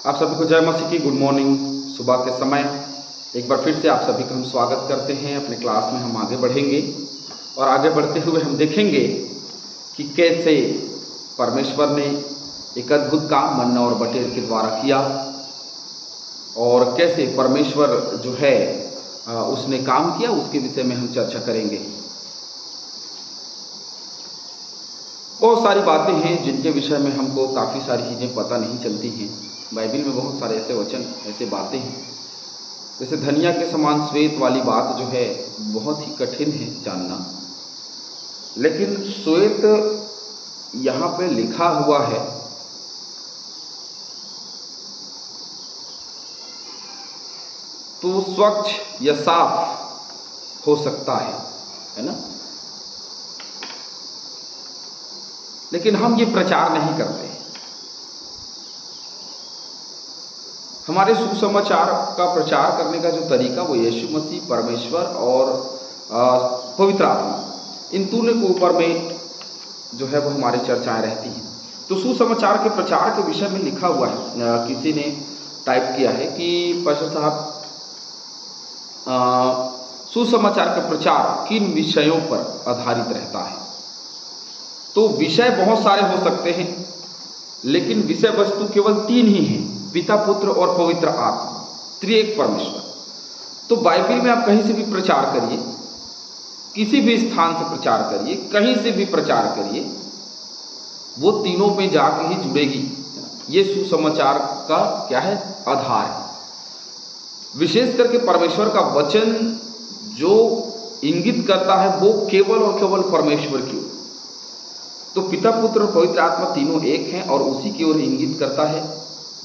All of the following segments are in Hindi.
आप सभी को जय मसीह की गुड मॉर्निंग। सुबह के समय एक बार फिर से आप सभी का हम स्वागत करते हैं। अपने क्लास में हम आगे बढ़ेंगे और आगे बढ़ते हुए हम देखेंगे कि कैसे परमेश्वर ने एक अद्भुत काम मन्ना और बटेर के द्वारा किया और कैसे परमेश्वर जो है उसने काम किया, उसके विषय में हम चर्चा करेंगे। बहुत सारी बातें हैं जिनके विषय में हमको काफ़ी सारी चीज़ें पता नहीं चलती हैं। बाइबल में बहुत सारे ऐसे वचन, ऐसे बातें हैं, जैसे धनिया के समान श्वेत वाली बात जो है बहुत ही कठिन है जानना, लेकिन श्वेत यहाँ पे लिखा हुआ है तो स्वच्छ या साफ हो सकता है ना। लेकिन हम ये प्रचार नहीं करते। हमारे सुसमाचार का प्रचार करने का जो तरीका वो यीशु मसीह, परमेश्वर और पवित्र आत्मा, इन तीनों के ऊपर में जो है वो हमारी चर्चाएं रहती हैं। तो सुसमाचार के प्रचार के विषय में लिखा हुआ है, किसी ने टाइप किया है कि पास्टर साहब सुसमाचार का प्रचार किन विषयों पर आधारित रहता है। तो विषय बहुत सारे हो सकते हैं, लेकिन विषय वस्तु केवल 3 ही हैं, पिता, पुत्र और पवित्र आत्मा, त्रिएक परमेश्वर। तो बाइबल में आप कहीं से भी प्रचार करिए, किसी भी स्थान से प्रचार करिए, कहीं से भी प्रचार करिए, वो तीनों में जाके ही जुड़ेगी। ये सुसमाचार का क्या है, आधार है। विशेष करके परमेश्वर का वचन जो इंगित करता है वो केवल और केवल परमेश्वर की ओर। तो पिता, पुत्र और पवित्र आत्मा तीनों एक हैं और उसी की ओर इंगित करता है।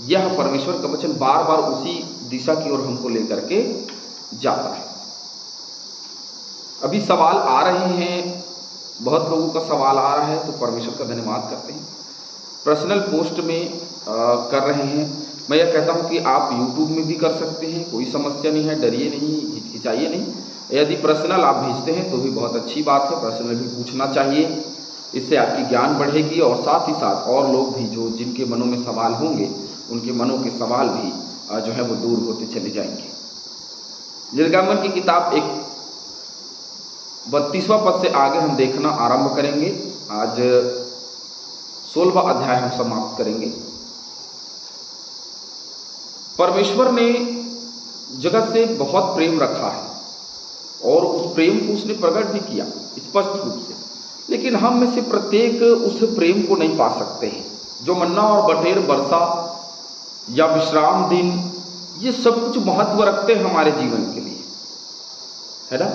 यह परमेश्वर का वचन बार बार उसी दिशा की ओर हमको लेकर के जाता है। अभी सवाल आ रहे हैं, बहुत लोगों का सवाल आ रहा है, तो परमेश्वर का धन्यवाद करते हैं। पर्सनल पोस्ट में कर रहे हैं। मैं यह कहता हूं कि आप यूट्यूब में भी कर सकते हैं, कोई समस्या नहीं है, डरिए नहीं, हिचकिचाइए नहीं। यदि पर्सनल आप भेजते हैं तो भी बहुत अच्छी बात है, पर्सनल भी पूछना चाहिए, इससे आपकी ज्ञान बढ़ेगी और साथ ही साथ और लोग भी जो जिनके मनों में सवाल होंगे उनके मनों के सवाल भी जो है वो दूर होते चले जाएंगे। निर्गमन की किताब 32वां पद से आगे हम देखना आरंभ करेंगे। आज 16वां अध्याय हम समाप्त करेंगे। परमेश्वर ने जगत से बहुत प्रेम रखा है और उस प्रेम को उसने प्रकट भी किया स्पष्ट रूप से, लेकिन हम में से प्रत्येक उस प्रेम को नहीं पा सकते हैं। जो मन्ना और बटेर, वर्षा या विश्राम दिन, ये सब कुछ महत्व रखते हैं हमारे जीवन के लिए, है ना।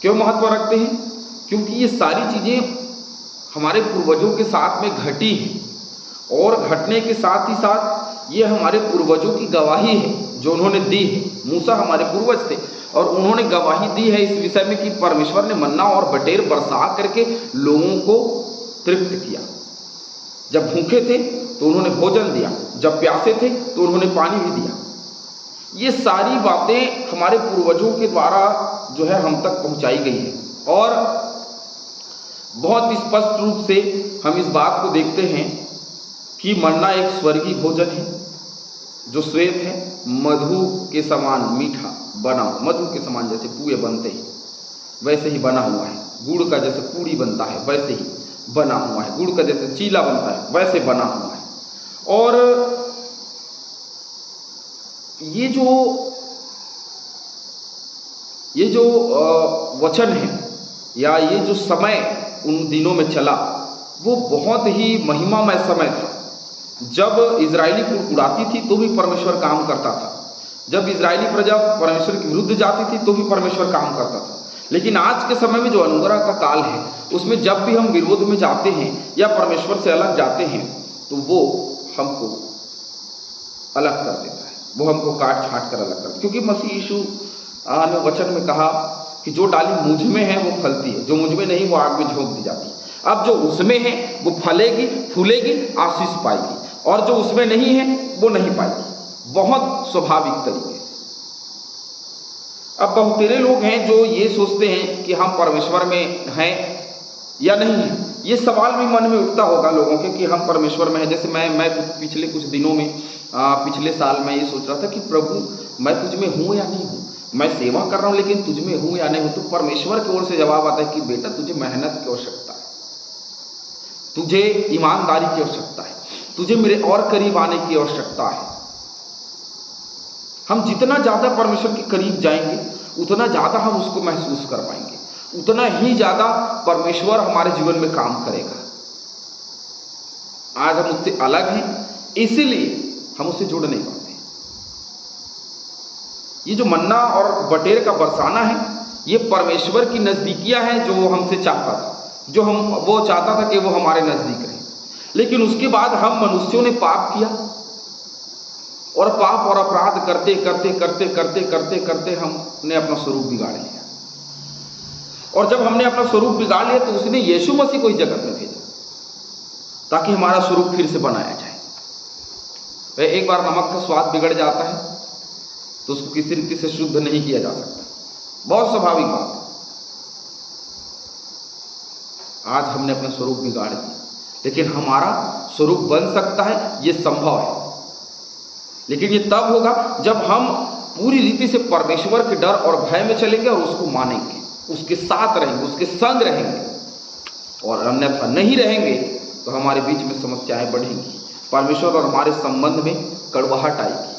क्यों महत्व रखते हैं? क्योंकि ये सारी चीजें हमारे पूर्वजों के साथ में घटी हैं और घटने के साथ ही साथ ये हमारे पूर्वजों की गवाही है जो उन्होंने दी है। मूसा हमारे पूर्वज थे और उन्होंने गवाही दी है इस विषय में कि परमेश्वर ने मन्ना और बटेर बरसा करके लोगों को तृप्त किया। जब भूखे थे तो उन्होंने भोजन दिया, जब प्यासे थे तो उन्होंने पानी भी दिया। ये सारी बातें हमारे पूर्वजों के द्वारा जो है हम तक पहुंचाई गई है और बहुत स्पष्ट रूप से हम इस बात को देखते हैं कि मन्ना एक स्वर्गीय भोजन है जो श्वेत है, मधु के समान मीठा बना, मधु के समान जैसे पुए बनते हैं वैसे ही बना हुआ है। गुड़ का जैसे पूड़ी बनता है वैसे ही बना हुआ है, गुड़ का जैसे चीला बनता है वैसे बना हुआ है। और ये जो वचन है या ये जो समय उन दिनों में चला वो बहुत ही महिमामय समय था। जब इजरायली कुड़कुड़ाती थी तो भी परमेश्वर काम करता था, जब इजरायली प्रजा परमेश्वर के विरुद्ध जाती थी तो भी परमेश्वर काम करता था। लेकिन आज के समय में जो अनुग्रह का काल है उसमें जब भी हम विरोध में जाते हैं या परमेश्वर से अलग जाते हैं तो वो हमको अलग कर देता है, वो हमको काट छाट कर अलग कर देता है। क्योंकि मसीह यीशु ने वचन में कहा कि जो डाली मुझ में है वो फलती है, जो मुझ में नहीं वो आग में झोंक दी जाती है। अब जो उसमें है वो फलेगी, फूलेगी, आशीष पाएगी, और जो उसमें नहीं है वो नहीं पाएगी। बहुत स्वाभाविक तरीके से। अब बहुतेरे लोग हैं जो ये सोचते हैं कि हम परमेश्वर में हैं या नहीं है, ये सवाल भी मन में उठता होगा लोगों के कि हम परमेश्वर में हैं। जैसे मैं पिछले कुछ दिनों में पिछले साल मैं ये सोच रहा था कि प्रभु मैं तुझ में हूँ या नहीं हूँ, मैं सेवा कर रहा हूँ लेकिन तुझ में हूँ या नहीं हूँ। तो परमेश्वर की ओर से जवाब आता है कि बेटा तुझे मेहनत की आवश्यकता है, तुझे ईमानदारी की आवश्यकता है, तुझे मेरे और करीब आने की आवश्यकता है। हम जितना ज़्यादा परमेश्वर के करीब जाएंगे उतना ज़्यादा हम उसको महसूस कर पाएंगे, उतना ही ज़्यादा परमेश्वर हमारे जीवन में काम करेगा। आज हम उससे अलग हैं, इसीलिए हम उससे जुड़ नहीं पाते। ये जो मन्ना और बटेर का बरसाना है, ये परमेश्वर की नज़दीकियाँ हैं जो वो हमसे चाहता था, वो चाहता था कि वो हमारे नज़दीक रहे। लेकिन उसके बाद हम मनुष्यों ने पाप किया और पाप और अपराध करते करते करते करते करते करते हमने अपना स्वरूप बिगाड़ लिया। और जब हमने अपना स्वरूप बिगाड़ लिया तो उसने यीशु मसीह को इस जगत में भेजा ताकि हमारा स्वरूप फिर से बनाया जाए। एक बार नमक का स्वाद बिगड़ जाता है तो उसको किसी रीति से शुद्ध नहीं किया जा सकता, बहुत स्वाभाविक बात है। आज हमने अपना स्वरूप बिगाड़ दिया, लेकिन हमारा स्वरूप बन सकता है, ये संभव है। लेकिन ये तब होगा जब हम पूरी रीति से परमेश्वर के डर और भय में चलेंगे और उसको मानेंगे, उसके साथ रहेंगे, उसके संग रहेंगे। और अन्यथा नहीं रहेंगे तो हमारे बीच में समस्याएं बढ़ेंगी, परमेश्वर और हमारे संबंध में कड़वाहट आएगी,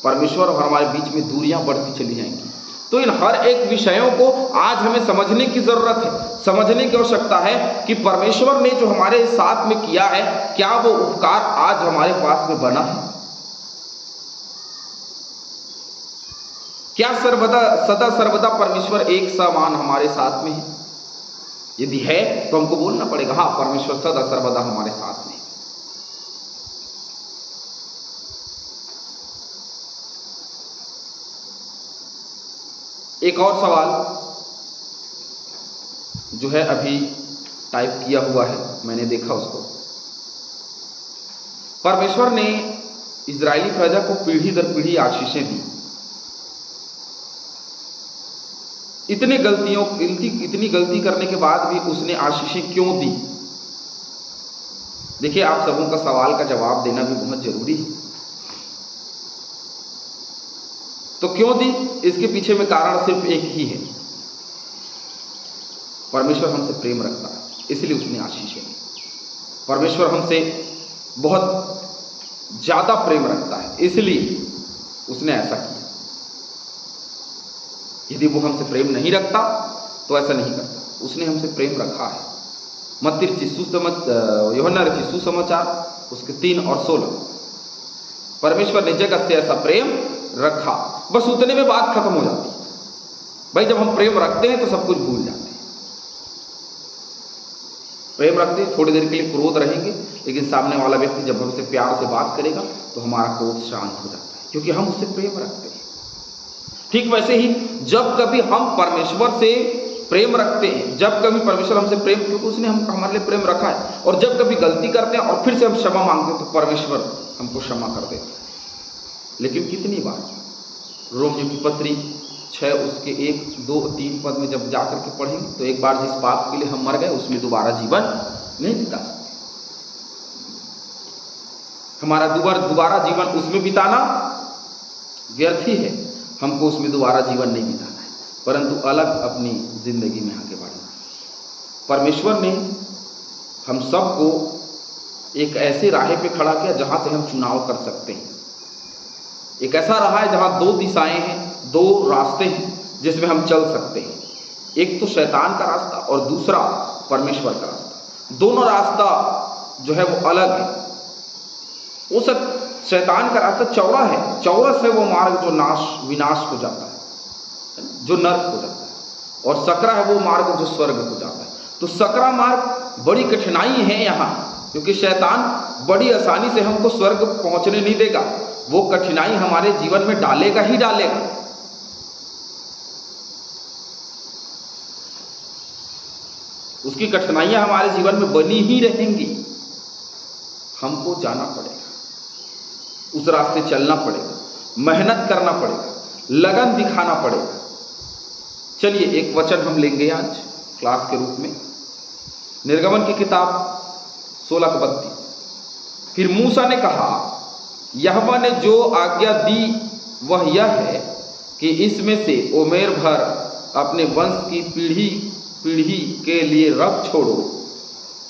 परमेश्वर और हमारे बीच में दूरियां बढ़ती चली जाएंगी। तो इन हर एक विषयों को आज हमें समझने की जरूरत है, समझने की आवश्यकता है कि परमेश्वर ने जो हमारे साथ में किया है, क्या वो उपकार आज हमारे पास में बना है? क्या सदा सर्वदा परमेश्वर एक समान हमारे साथ में है? यदि है तो हमको बोलना पड़ेगा, हाँ परमेश्वर सदा सर्वदा हमारे साथ में है। एक और सवाल जो है अभी टाइप किया हुआ है, मैंने देखा उसको। परमेश्वर ने इजरायली प्रजा को पीढ़ी दर पीढ़ी आशीषें दी, इतनी गलती करने के बाद भी उसने आशीषें क्यों दी? देखिए, आप सबों का सवाल का जवाब देना भी बहुत जरूरी है। तो क्यों दी? इसके पीछे में कारण सिर्फ एक ही है, परमेश्वर हमसे प्रेम रखता है, इसलिए उसने आशीषें दी। परमेश्वर हमसे बहुत ज्यादा प्रेम रखता है, इसलिए उसने ऐसा किया। यदि वो हमसे प्रेम नहीं रखता तो ऐसा नहीं करता। उसने हमसे प्रेम रखा है। यूहन्ना रचित सुसमाचार उसके 3 और 16। परमेश्वर ने जगत से ऐसा प्रेम रखा, बस उतने में बात खत्म हो जाती है। भाई जब हम प्रेम रखते हैं तो सब कुछ भूल जाते हैं। प्रेम रखते हैं, थोड़ी देर के लिए क्रोध रहेंगे, लेकिन सामने वाला व्यक्ति जब हमसे प्यार से बात करेगा तो हमारा क्रोध शांत हो जाता है, क्योंकि हम उससे प्रेम रखते हैं। ठीक वैसे ही जब कभी हम परमेश्वर से प्रेम रखते हैं, जब कभी परमेश्वर हमसे प्रेम, क्योंकि उसने हमारे लिए प्रेम रखा है, और जब कभी गलती करते हैं और फिर से हम क्षमा मांगते हैं तो परमेश्वर हमको क्षमा कर देते हैं। लेकिन कितनी बार? रोमियो की पत्री 6 उसके 1, 2, 3 पद में जब जाकर के पढ़ेंगे तो एक बार जिस पाप के लिए हम मर गए उसमें दोबारा जीवन नहीं बिता सकते। हमारा दोबारा जीवन उसमें बिताना व्यर्थ ही है। हमको उसमें दोबारा जीवन नहीं बिताना है, परंतु अलग अपनी जिंदगी में आगे बढ़ना है। परमेश्वर ने हम सबको एक ऐसे राह पे खड़ा किया जहां से हम चुनाव कर सकते हैं। एक ऐसा राह है जहां 2 दिशाएं हैं, 2 रास्ते हैं जिसमें हम चल सकते हैं। एक तो शैतान का रास्ता और दूसरा परमेश्वर का रास्ता। दोनों रास्ता जो है वो अलग है। वो सब शैतान का रास्ता चौड़ा है, चौरस है वो मार्ग जो विनाश हो जाता है, जो नर्क हो जाता है, और सकरा है वो मार्ग जो स्वर्ग हो जाता है। तो सकरा मार्ग बड़ी कठिनाई है यहाँ, क्योंकि शैतान बड़ी आसानी से हमको स्वर्ग पहुंचने नहीं देगा। वो कठिनाई हमारे जीवन में डालेगा ही डालेगा। उसकी कठिनाइयां हमारे जीवन में बनी ही रहेंगी। हमको जाना पड़ेगा, उस रास्ते चलना पड़ेगा, मेहनत करना पड़ेगा, लगन दिखाना पड़ेगा। चलिए एक वचन हम लेंगे आज क्लास के रूप में। निर्गमन की किताब 16:32। फिर मूसा ने कहा, यहोवा ने जो आज्ञा दी वह यह है कि इसमें से उमेर भर अपने वंश की पीढ़ी पीढ़ी के लिए रख छोड़ो,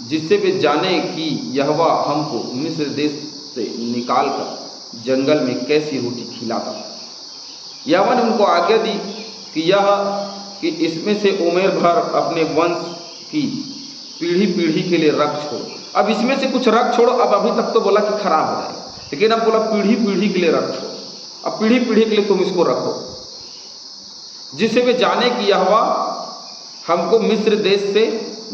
जिससे वे जाने कि यहोवा हमको मिस्र देश से निकालकर जंगल में कैसी रोटी खिलाता था। यहोवा ने उनको आज्ञा दी कि इसमें से उमेर भर अपने वंश की पीढ़ी पीढ़ी के लिए रख छोड़ो। अब इसमें से कुछ रख छोड़ो। अब अभी तक तो बोला कि खराब हो जाए, लेकिन अब बोला पीढ़ी पीढ़ी के लिए रख छोड़ो। अब पीढ़ी पीढ़ी के लिए तुम इसको रखो, जिससे वे जाने कि यहोवा हमको मिस्र देश से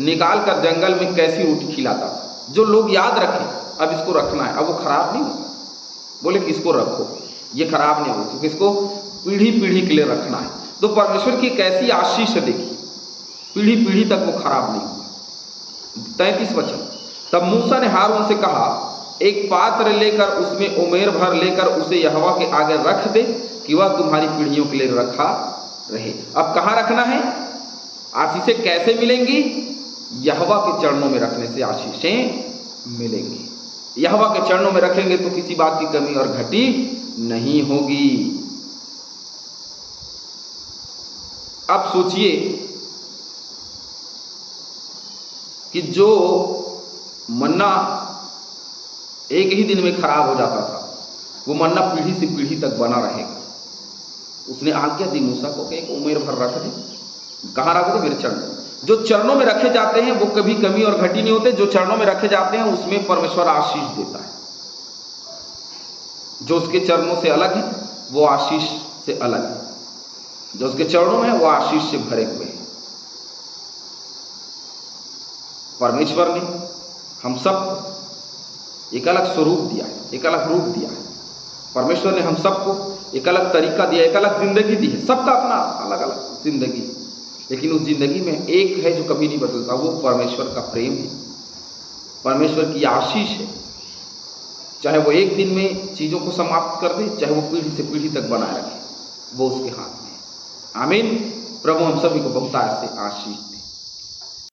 निकाल कर जंगल में कैसी रोटी खिलाता था। जो लोग याद रखें, अब इसको रखना है। अब वो खराब नहीं होगा, बोले कि इसको रखो, ये खराब नहीं होगा, क्योंकि इसको पीढ़ी पीढ़ी के लिए रखना है। तो परमेश्वर की कैसी आशीष है देखिए, पीढ़ी पीढ़ी तक वो खराब नहीं होगा। 33 वचन। तब मूसा ने हारून से कहा, एक पात्र लेकर उसमें उमेर भर लेकर उसे यहोवा के आगे रख दे कि वह तुम्हारी पीढ़ियों के लिए रखा रहे। अब कहाँ रखना है? आशीषें कैसे मिलेंगी? यहोवा के चरणों में रखने से आशीषें मिलेंगी। यहोवा के चरणों में रखेंगे तो किसी बात की कमी और घटी नहीं होगी। अब सोचिए कि जो मन्ना एक ही दिन में खराब हो जाता था, वो मन्ना पीढ़ी से पीढ़ी तक बना रहेगा। उसने आज्ञा दी मूसा को कि एक उमेर भर रख दे। कहाँ रख दे? मेरे चरणों। जो चरणों में रखे जाते हैं वो कभी कमी और घटी नहीं होते। जो चरणों में रखे जाते हैं उसमें परमेश्वर आशीष देता है। जो उसके चरणों से अलग है वो आशीष से अलग है, जो उसके चरणों में है वो आशीष से भरे हुए हैं। परमेश्वर ने हम सब एक अलग स्वरूप दिया है, एक अलग रूप दिया है। परमेश्वर ने हम सबको एक अलग तरीका दिया, एक अलग जिंदगी दी है। सबका अपना अलग अलग जिंदगी, लेकिन उस जिंदगी में एक है जो कभी नहीं बदलता, वो परमेश्वर का प्रेम है, परमेश्वर की आशीष है। चाहे वो एक दिन में चीज़ों को समाप्त कर दे, चाहे वो पीढ़ी से पीढ़ी तक बनाए रखे, वो उसके हाथ में है। आमीन। प्रभु हम सभी को बहुत से आशीष